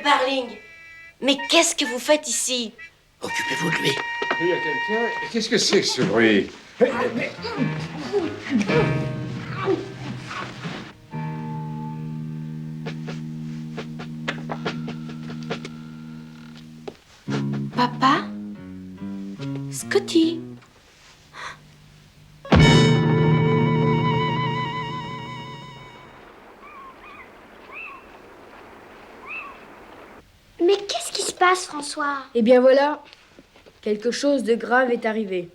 Barling, mais qu'est-ce que vous faites ici? Occupez-vous de lui. Il y a quelqu'un. Qu'est-ce que c'est que ce bruit? Papa? Scotty? Mais qu'est-ce qui se passe, François? Eh bien voilà, quelque chose de grave est arrivé.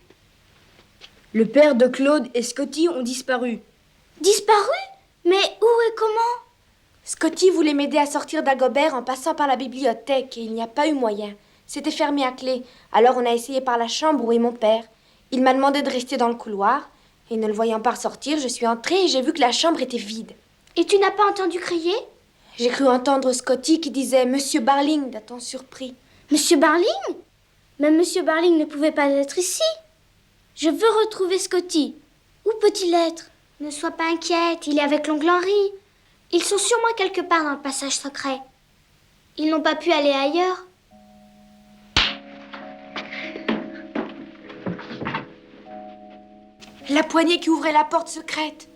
Le père de Claude et Scotty ont disparu. Disparu? Mais où et comment? Scotty voulait m'aider à sortir d'Agobert en passant par la bibliothèque et il n'y a pas eu moyen. C'était fermé à clé. Alors on a essayé par la chambre où est mon père. Il m'a demandé de rester dans le couloir. Et ne le voyant pas ressortir, je suis entrée et j'ai vu que la chambre était vide. Et tu n'as pas entendu crier? J'ai cru entendre Scotty qui disait « Monsieur Barling » d'un ton surpris. Monsieur Barling? Mais Monsieur Barling ne pouvait pas être ici. Je veux retrouver Scotty. Où peut-il être? Ne sois pas inquiète, il est avec l'oncle Henri. Ils sont sûrement quelque part dans le passage secret. Ils n'ont pas pu aller ailleurs. La poignée qui ouvrait la porte secrète.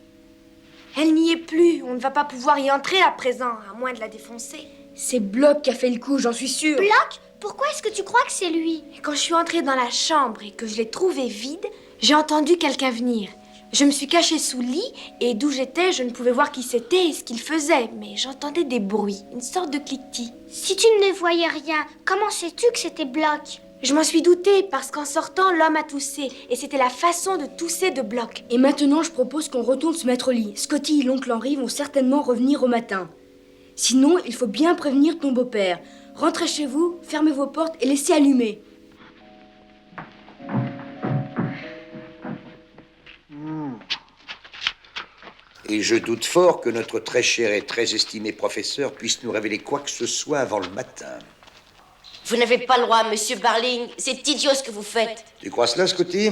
Elle n'y est plus. On ne va pas pouvoir y entrer à présent, à moins de la défoncer. C'est Bloch qui a fait le coup, j'en suis sûre. Bloch? Pourquoi est-ce que tu crois que c'est lui? Et quand je suis entrée dans la chambre et que je l'ai trouvée vide, j'ai entendu quelqu'un venir. Je me suis cachée sous le lit et d'où j'étais, je ne pouvais voir qui c'était et ce qu'il faisait. Mais j'entendais des bruits, une sorte de cliquetis. Si tu ne voyais rien, comment sais-tu que c'était Bloch? Je m'en suis doutée parce qu'en sortant, l'homme a toussé. Et c'était la façon de tousser de Bloch. Et maintenant, je propose qu'on retourne se mettre au lit. Scotty et l'oncle Henri vont certainement revenir au matin. Sinon, il faut bien prévenir ton beau-père. Rentrez chez vous, fermez vos portes et laissez allumer. Et je doute fort que notre très cher et très estimé professeur puisse nous révéler quoi que ce soit avant le matin. Vous n'avez pas le droit, Monsieur Barling. C'est idiot ce que vous faites. Tu crois cela, Scotty?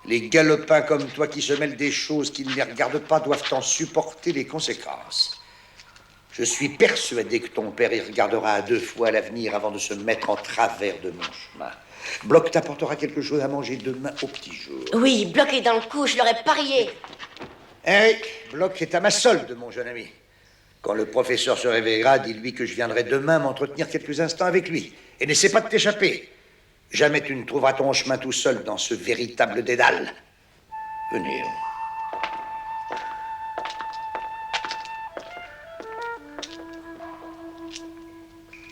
Les galopins comme toi qui se mêlent des choses qui ne les regardent pas doivent en supporter les conséquences. Je suis persuadé que ton père y regardera à 2 fois l'avenir avant de se mettre en travers de mon chemin. Bloch t'apportera quelque chose à manger demain au petit jour. Oui, bloqué dans le cou, je l'aurais parié. Eric, Bloch est à ma solde, mon jeune ami. Quand le professeur se réveillera, dis-lui que je viendrai demain m'entretenir quelques instants avec lui. Et n'essaie pas de t'échapper. Jamais tu ne trouveras ton chemin tout seul dans ce véritable dédale. Venez.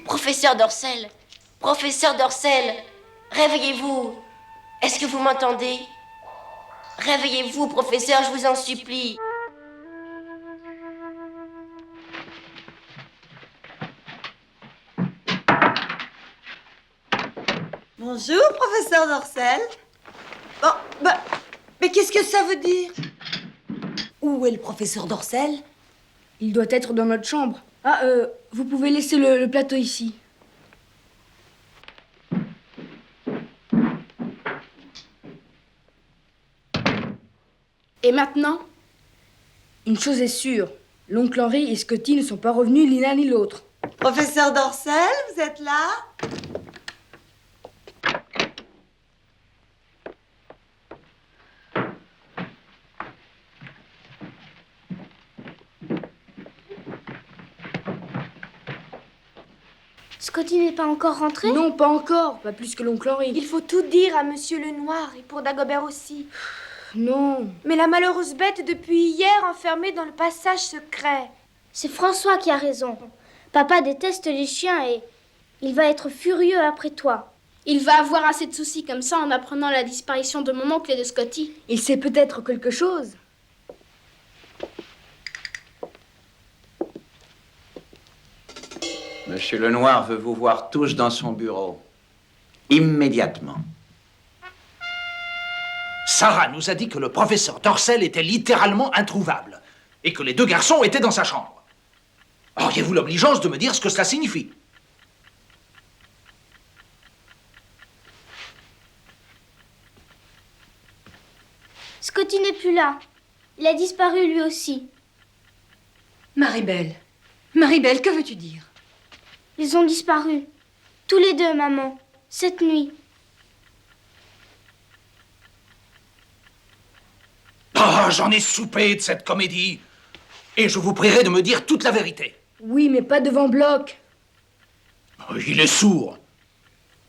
Professeur Dorcel, réveillez-vous. Est-ce que vous m'entendez? Réveillez-vous, professeur, je vous en supplie. Bonjour, professeur Dorcel. Bon, mais qu'est-ce que ça veut dire? Où est le professeur Dorcel? Il doit être dans notre chambre. Ah, vous pouvez laisser le plateau ici. Et maintenant, une chose est sûre, l'oncle Henri et Scotty ne sont pas revenus ni l'un ni l'autre. Professeur Dorcel, vous êtes là? Scotty n'est pas encore rentré? Non, pas encore, pas plus que l'oncle Henri. Il faut tout dire à Monsieur le Noir et pour Dagobert aussi. Non. Mais la malheureuse bête depuis hier enfermée dans le passage secret. C'est François qui a raison. Papa déteste les chiens et il va être furieux après toi. Il va avoir assez de soucis comme ça en apprenant la disparition de mon oncle et de Scotty. Il sait peut-être quelque chose. Monsieur Lenoir veut vous voir tous dans son bureau. Immédiatement. Sarah nous a dit que le professeur Dorcel était littéralement introuvable et que les 2 garçons étaient dans sa chambre. Auriez-vous l'obligeance de me dire ce que cela signifie? Scotty n'est plus là. Il a disparu lui aussi. Maribel, que veux-tu dire? Ils ont disparu. Tous les deux, maman. Cette nuit. Ah, j'en ai soupé de cette comédie. Et je vous prierai de me dire toute la vérité. Oui, mais pas devant Bloch. Il est sourd.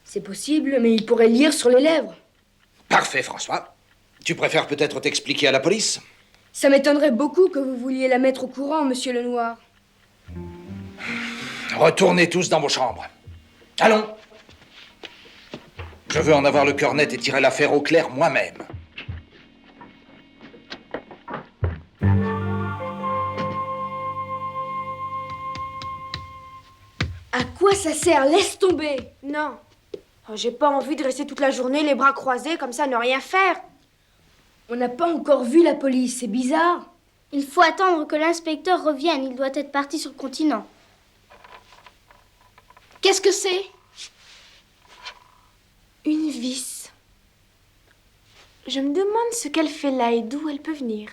C'est possible, mais il pourrait lire sur les lèvres. Parfait, François. Tu préfères peut-être t'expliquer à la police? Ça m'étonnerait beaucoup que vous vouliez la mettre au courant, monsieur Lenoir. Retournez tous dans vos chambres. Allons. Je veux en avoir le cœur net et tirer l'affaire au clair moi-même. À quoi ça sert? Laisse tomber. Non. Oh, j'ai pas envie de rester toute la journée les bras croisés comme ça, ne rien faire. On n'a pas encore vu la police, c'est bizarre. Il faut attendre que l'inspecteur revienne. Il doit être parti sur le continent. Qu'est-ce que c'est? Une vis. Je me demande ce qu'elle fait là et d'où elle peut venir.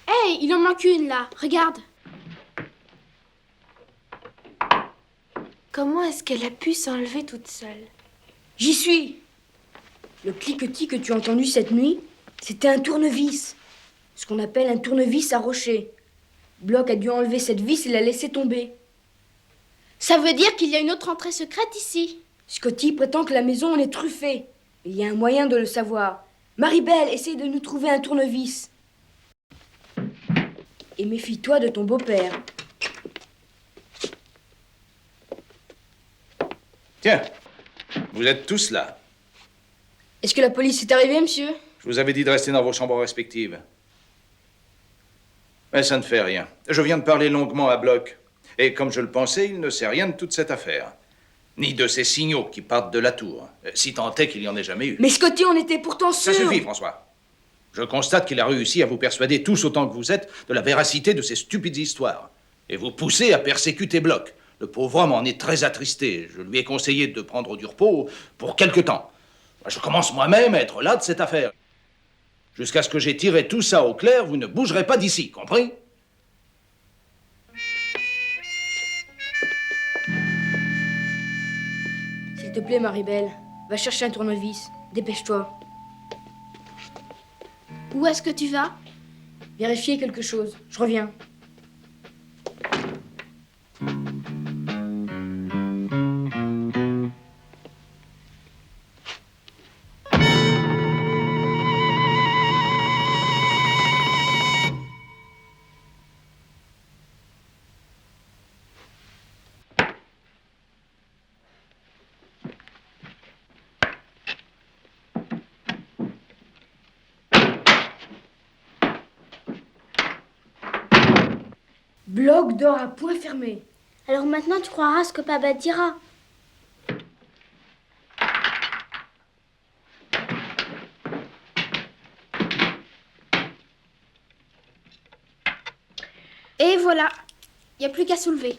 Hey, il en manque une là. Regarde. Comment est-ce qu'elle a pu s'enlever toute seule? J'y suis. Le cliquetis que tu as entendu cette nuit, c'était un tournevis. Ce qu'on appelle un tournevis à rocher. Bloch a dû enlever cette vis et la laisser tomber. Ça veut dire qu'il y a une autre entrée secrète ici. Scotty prétend que la maison en est truffée. Il y a un moyen de le savoir. Maribel, essaye de nous trouver un tournevis. Et méfie-toi de ton beau-père. Tiens, vous êtes tous là. Est-ce que la police est arrivée, monsieur? Je vous avais dit de rester dans vos chambres respectives. Mais ça ne fait rien. Je viens de parler longuement à Bloch. Et comme je le pensais, il ne sait rien de toute cette affaire. Ni de ces signaux qui partent de la tour. Si tant est qu'il n'y en ait jamais eu. Mais Scotty, on était pourtant sûr. Ça suffit, François. Je constate qu'il a réussi à vous persuader tous autant que vous êtes de la véracité de ces stupides histoires. Et vous poussez à persécuter Bloch. Le pauvre homme en est très attristé. Je lui ai conseillé de prendre du repos pour quelque temps. Je commence moi-même à être las de cette affaire. Jusqu'à ce que j'ai tiré tout ça au clair, vous ne bougerez pas d'ici, compris? S'il te plaît, Maribel, va chercher un tournevis. Dépêche-toi. Où est-ce que tu vas? Vérifier quelque chose. Je reviens. Bloch dort à point fermé. Alors maintenant, tu croiras ce que papa dira. Et voilà. Il n'y a plus qu'à soulever.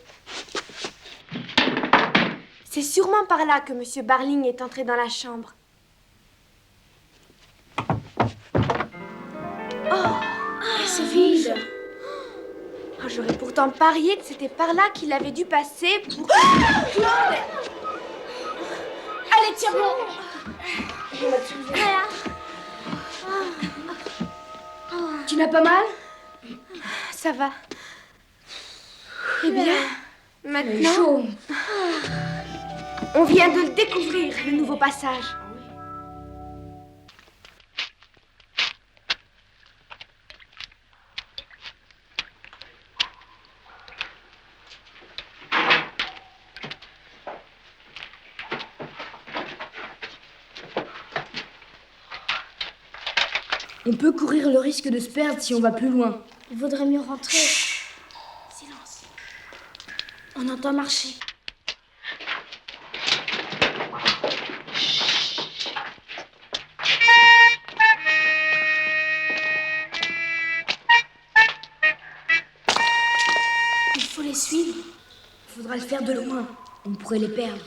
C'est sûrement par là que Monsieur Barling est entré dans la chambre. C'est vide. Oh, j'aurais pourtant parié que c'était par là qu'il avait dû passer pour... Allez, tiens bon. Tu n'as pas mal? Ça va. Eh bien, Il est maintenant, chaud. on vient de le découvrir, le nouveau passage. On peut courir le risque de se perdre si on va plus loin. Il vaudrait mieux rentrer. Silence. On entend marcher. Il faut les suivre. Il faudra le faire de loin. On pourrait les perdre.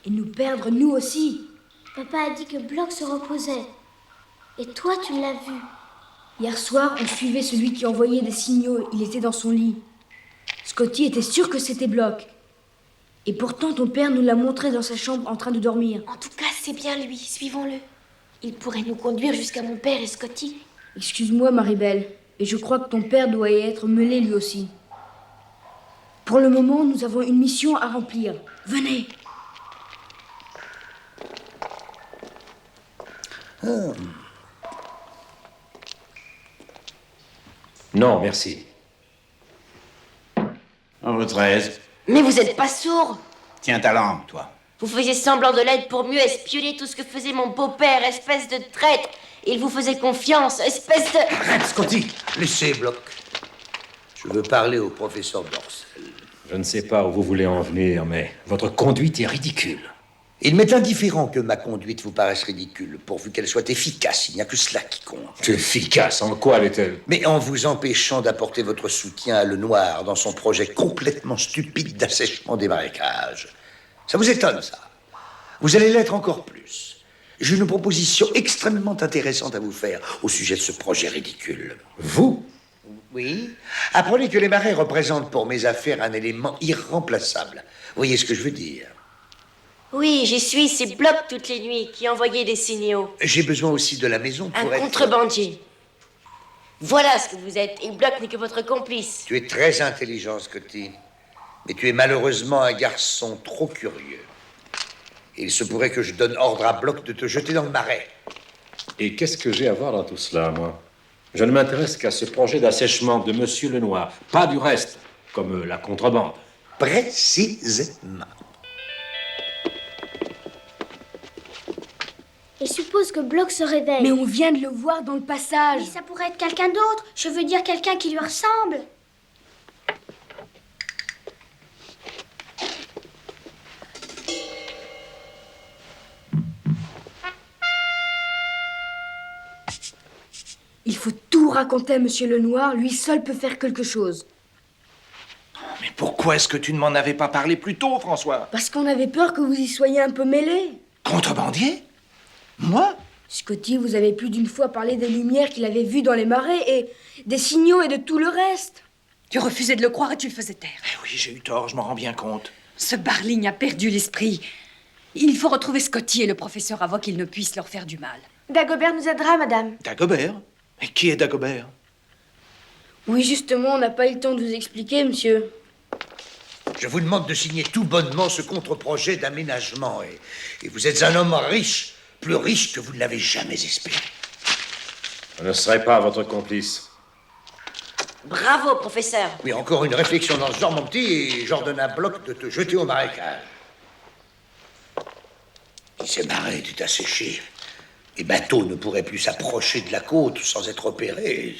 Et nous perdre, nous aussi. Papa a dit que Bloch se reposait. Et toi, tu l'as vu. Hier soir, on suivait celui qui envoyait des signaux. Il était dans son lit. Scotty était sûr que c'était Bloch. Et pourtant, ton père nous l'a montré dans sa chambre en train de dormir. En tout cas, c'est bien lui. Suivons-le. Il pourrait nous conduire jusqu'à mon père et Scotty. Excuse-moi, Maribel, et je crois que ton père doit y être mêlé lui aussi. Pour le moment, nous avons une mission à remplir. Venez. Non, merci. En votre aise. Mais vous êtes pas sourd. Tiens ta langue, toi. Vous faisiez semblant de l'aide pour mieux espionner tout ce que faisait mon beau-père, espèce de traître. Il vous faisait confiance, espèce de... Arrête, Scotty. Laissez Bloch. Je veux parler au professeur Dorsel. Je ne sais pas où vous voulez en venir, mais votre conduite est ridicule. Il m'est indifférent que ma conduite vous paraisse ridicule, pourvu qu'elle soit efficace. Il n'y a que cela qui compte. Efficace, en quoi l'est-elle? Mais en vous empêchant d'apporter votre soutien à Lenoir dans son projet complètement stupide d'assèchement des marécages. Ça vous étonne, ça? Vous allez l'être encore plus. J'ai une proposition extrêmement intéressante à vous faire au sujet de ce projet ridicule. Vous? Oui. Apprenez que les marais représentent pour mes affaires un élément irremplaçable. Vous voyez ce que je veux dire? Oui, j'y suis, c'est Bloch toutes les nuits qui envoyait des signaux. J'ai besoin aussi de la maison pour Un être... contrebandier. Voilà ce que vous êtes, et Bloch n'est que votre complice. Tu es très intelligent, Scotty. Mais tu es malheureusement un garçon trop curieux. Et il se pourrait que je donne ordre à Bloch de te jeter dans le marais. Et qu'est-ce que j'ai à voir dans tout cela, moi? Je ne m'intéresse qu'à ce projet d'assèchement de Monsieur Lenoir, pas du reste, comme la contrebande. Précisément. Et suppose que Bloch se réveille. Mais on vient de le voir dans le passage. Mais ça pourrait être quelqu'un d'autre. Je veux dire quelqu'un qui lui ressemble. Il faut tout raconter à Monsieur Lenoir. Lui seul peut faire quelque chose. Mais pourquoi est-ce que tu ne m'en avais pas parlé plus tôt, François? Parce qu'on avait peur que vous y soyez un peu mêlés. Contrebandier? Moi? Scotty, vous avez plus d'une fois parlé des lumières qu'il avait vues dans les marais et des signaux et de tout le reste. Tu refusais de le croire et tu le faisais taire. Eh oui, j'ai eu tort, je m'en rends bien compte. Ce Barling a perdu l'esprit. Il faut retrouver Scotty et le professeur avant qu'ils ne puissent leur faire du mal. Dagobert nous aidera, madame. Dagobert? Mais qui est Dagobert? Oui, justement, on n'a pas eu le temps de vous expliquer, monsieur. Je vous demande de signer tout bonnement ce contre-projet d'aménagement. Et vous êtes un homme riche, plus riche que vous ne l'avez jamais espéré. Je ne serai pas votre complice. Bravo, professeur. Oui, encore une réflexion dans ce genre, mon petit, et j'ordonne à Bloch de te jeter au marécage. Si ces marais étaient asséchés, les bateaux ne pourraient plus s'approcher de la côte sans être opérés.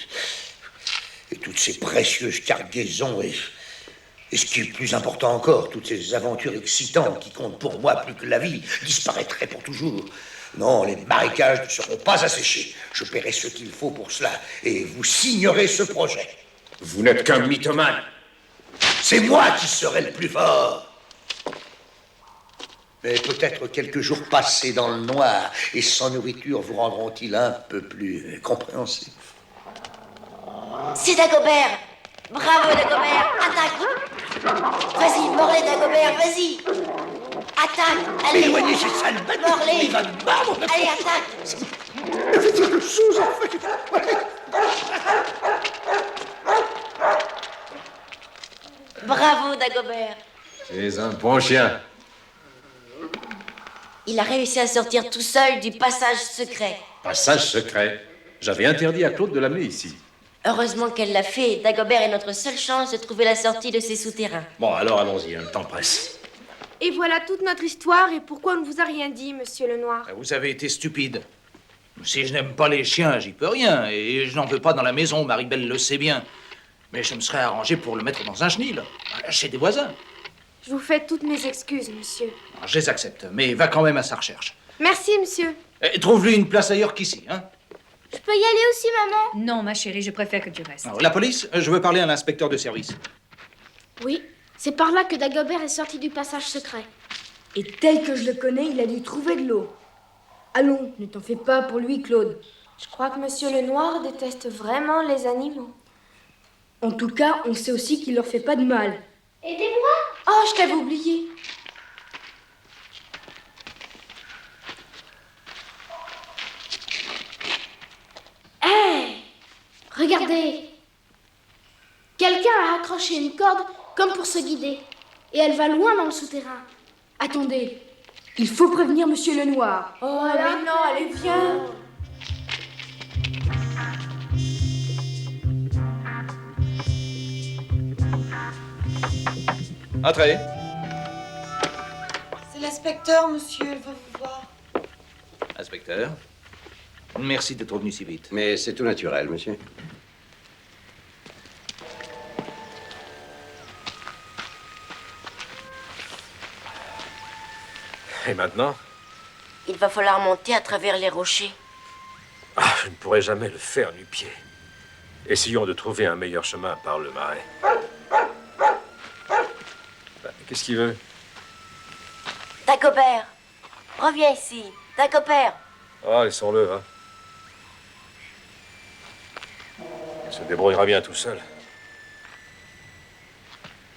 Et toutes ces précieuses cargaisons et ce qui est plus important encore, toutes ces aventures excitantes qui comptent pour moi plus que la vie, disparaîtraient pour toujours. Non, les marécages ne seront pas asséchés. Je paierai ce qu'il faut pour cela, et vous signerez ce projet. Vous n'êtes qu'un mythomane. C'est moi qui serai le plus fort. Mais peut-être quelques jours passés dans le noir et sans nourriture vous rendront-ils un peu plus compréhensifs. C'est Dagobert. Bravo, Dagobert. Attaque. Vas-y, mords-les, Dagobert, vas-y. Attaque. Allez. Éloignez ces sales bêtes. Mords-les. Il va me mordre. Allez, attaque. Faites quelque chose, en fait. Bravo, Dagobert. C'est un bon chien. Il a réussi à sortir tout seul du passage secret. Passage secret. J'avais interdit à Claude de l'amener ici. Heureusement qu'elle l'a fait. Dagobert est notre seule chance de trouver la sortie de ces souterrains. Bon, alors allons-y, le temps presse. Et voilà toute notre histoire et pourquoi on ne vous a rien dit, monsieur Lenoir. Vous avez été stupide. Si je n'aime pas les chiens, j'y peux rien. Et je n'en veux pas dans la maison, Maribel le sait bien. Mais je me serais arrangé pour le mettre dans un chenil, chez des voisins. Je vous fais toutes mes excuses, monsieur. Je les accepte, mais va quand même à sa recherche. Merci, monsieur. Et trouve-lui une place ailleurs qu'ici, hein. Je peux y aller aussi, maman? Non, ma chérie, je préfère que tu restes. Alors, la police, je veux parler à l'inspecteur de service. Oui, c'est par là que Dagobert est sorti du passage secret. Et tel que je le connais, il a dû trouver de l'eau. Allons, ne t'en fais pas pour lui, Claude. Je crois que monsieur Lenoir déteste vraiment les animaux. En tout cas, on sait aussi qu'il leur fait pas de mal. Aidez-moi! Oh, je t'avais oublié. Regardez. Quelqu'un a accroché une corde comme pour se guider. Et elle va loin dans le souterrain. Attendez, il faut prévenir Monsieur Lenoir. Oh, mais non, allez, viens. Entrez. C'est l'inspecteur, monsieur, elle veut vous voir. Inspecteur, merci d'être venu si vite. Mais c'est tout naturel, monsieur. Et maintenant? Il va falloir monter à travers les rochers. Ah, je ne pourrai jamais le faire du pied. Essayons de trouver un meilleur chemin par le marais. Qu'est-ce qu'il veut? Dagobert, reviens ici. Dagobert. Ah, laissons-le, hein. Il se débrouillera bien tout seul.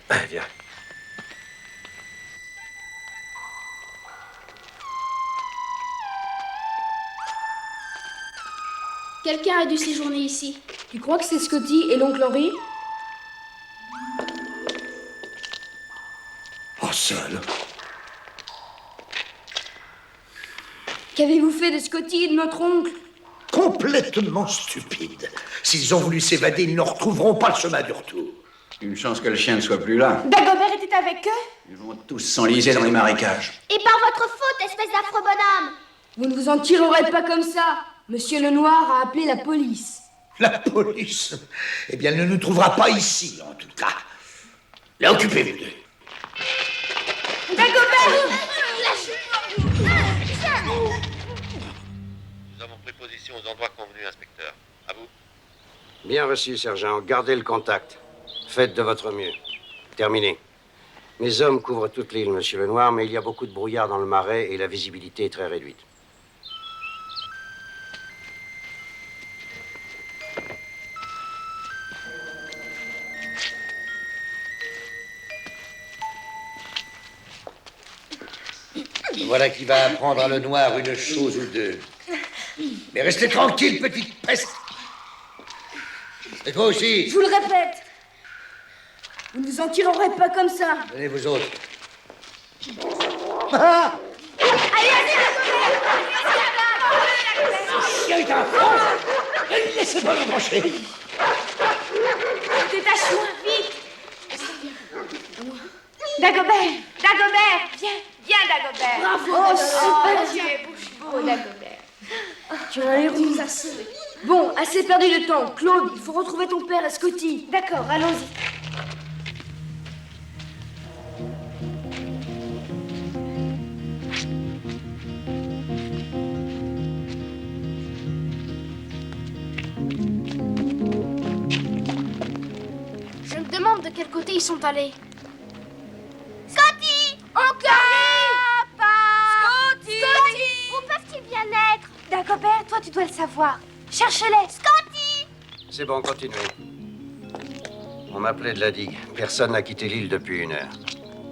Allez, viens. Quelqu'un a dû séjourner ici. Tu crois que c'est Scotty et l'oncle Henry? Oh, seul. Qu'avez-vous fait de Scotty et de notre oncle? Complètement stupide. S'ils ont voulu s'évader, ils ne retrouveront pas le chemin du retour. Une chance que le chien ne soit plus là. Dagobert était avec eux? Ils vont tous s'enliser dans les marécages. Et par votre faute, espèce d'affreux bonhomme. Vous ne vous en tirerez pas comme ça. Monsieur Lenoir a appelé la police. La police? Eh bien, elle ne nous trouvera pas ici, en tout cas. Là, occupez-vous d'eux. Dagobert! Nous avons pris position aux endroits convenus, inspecteur. À vous. Bien reçu, sergent. Gardez le contact. Faites de votre mieux. Terminé. Mes hommes couvrent toute l'île, monsieur Lenoir, mais il y a beaucoup de brouillard dans le marais et la visibilité est très réduite. Voilà qui va apprendre à le noir une chose ou deux. Mais restez tranquille, petite peste. Et toi aussi. Je vous le répète. Vous ne vous en tirerez pas comme ça. Venez, vous autres. Allez, Ce chien est un fou. Laissez-moi m'embrancher. Détache-moi, vite! Dagobert! Dagobert! Viens, Dagobert! Bravo, Oh, Dagobert. tu es bouche beau, Dagobert. Tu as l'air nous a sauvés. Bon, assez perdu de temps. Claude, il faut retrouver ton père et Scotty. D'accord, allons-y. Je me demande de quel côté ils sont allés. Scotty! Oncle! Scotty! Scotty! Où peuvent-ils bien être? Dagobert, toi, tu dois le savoir. Cherche-les! Scotty! C'est bon, continuez. On m'appelait de la digue. Personne n'a quitté l'île depuis 1 heure.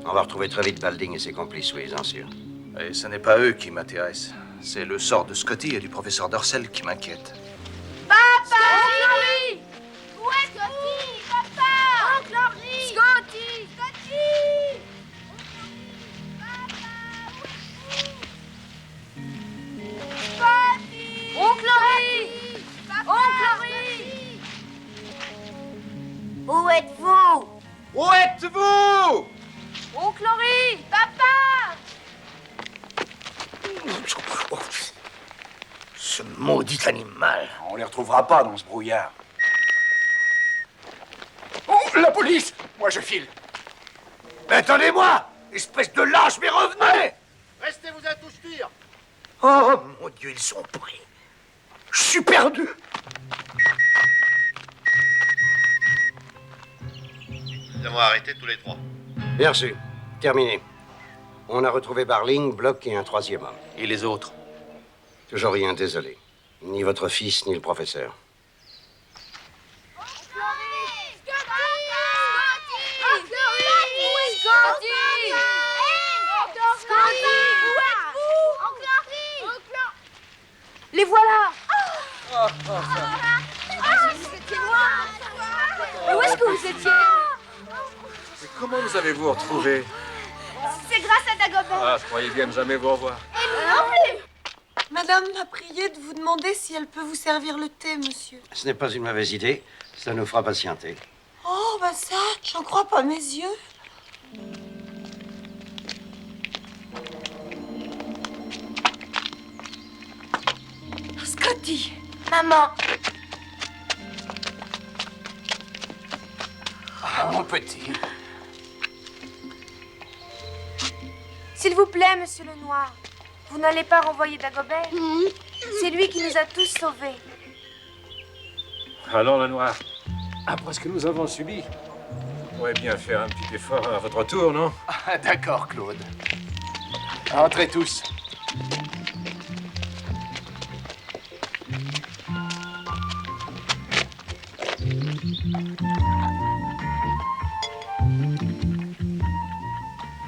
On va retrouver très vite Balding et ses complices, soyez-en sûrs. Et ce n'est pas eux qui m'intéressent. C'est le sort de Scotty et du professeur Dorsel qui m'inquiète. Papa! Henry! Où est Scotty? Papa! Oncle Henry! Scotty! Scotty! Scotty! Oncle Henry! Oncle Henry! Où êtes-vous? Où êtes-vous? Oncle Henry! Papa! Ce maudit animal. On les retrouvera pas dans ce brouillard. Oh, la police! Moi, je file. Attendez-moi, espèce de lâche, mais revenez! Restez-vous à touche-tire. Oh, mon Dieu, ils sont pris. Je suis perdu. Nous avons arrêté tous les trois. Bien reçu. Terminé. On a retrouvé Barling, Bloch et un 3e homme. Et les autres? Toujours rien, désolé. Ni votre fils, ni le professeur. Les voilà! C'était Où est-ce que vous étiez? Mais comment nous avez-vous retrouvés? C'est grâce à Dagobert. Ah, je croyais bien ne jamais vous revoir. Madame m'a prié de vous demander si elle peut vous servir le thé, monsieur. Ce n'est pas une mauvaise idée. Ça nous fera patienter. Oh, bah ça, j'en crois pas mes yeux. Scotty! Maman, Ah, mon petit. S'il vous plaît, monsieur le Noir, vous n'allez pas renvoyer Dagobert? C'est lui qui nous a tous sauvés. Allons, le noir. Après ce que nous avons subi, on pourrait bien faire un petit effort à votre tour, non? Ah, d'accord, Claude. Entrez tous.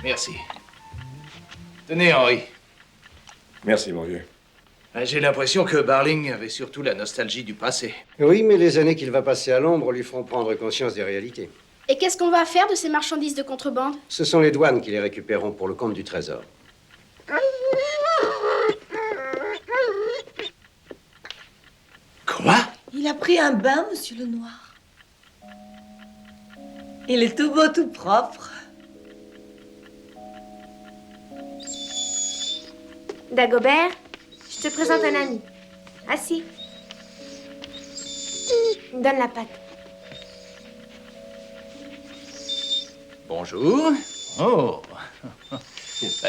Merci. Tenez, Henri. Merci, mon vieux. J'ai l'impression que Barling avait surtout la nostalgie du passé. Oui, mais les années qu'il va passer à l'ombre lui feront prendre conscience des réalités. Et qu'est-ce qu'on va faire de ces marchandises de contrebande? Ce sont les douanes qui les récupéreront pour le compte du trésor. Quoi? Il a pris un bain, monsieur le Noir. Il est tout beau, tout propre. Dagobert, je te présente un ami. Assis. Donne la patte. Bonjour. Oh.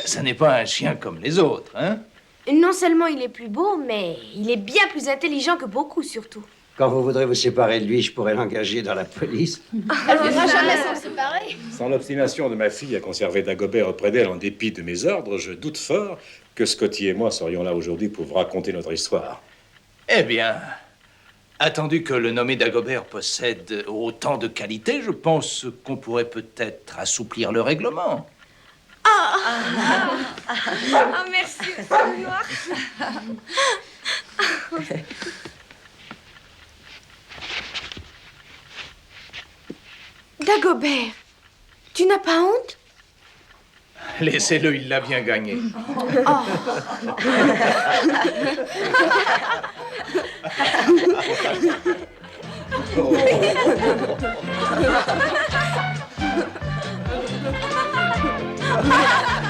Ça n'est pas un chien comme les autres, hein? Non seulement il est plus beau, mais il est bien plus intelligent que beaucoup, surtout. Quand vous voudrez vous séparer de lui, je pourrais l'engager dans la police. Elle ne voudra jamais s'en séparer. Sans l'obstination de ma fille à conserver Dagobert auprès d'elle en dépit de mes ordres, je doute fort que Scotty et moi serions là aujourd'hui pour vous raconter notre histoire. Eh bien, attendu que le nommé Dagobert possède autant de qualités, je pense qu'on pourrait peut-être assouplir le règlement. Merci, monsieur le Noir. Dagobert, tu n'as pas honte? Laissez-le, il l'a bien gagné. On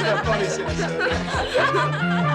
va pas laisser la seule.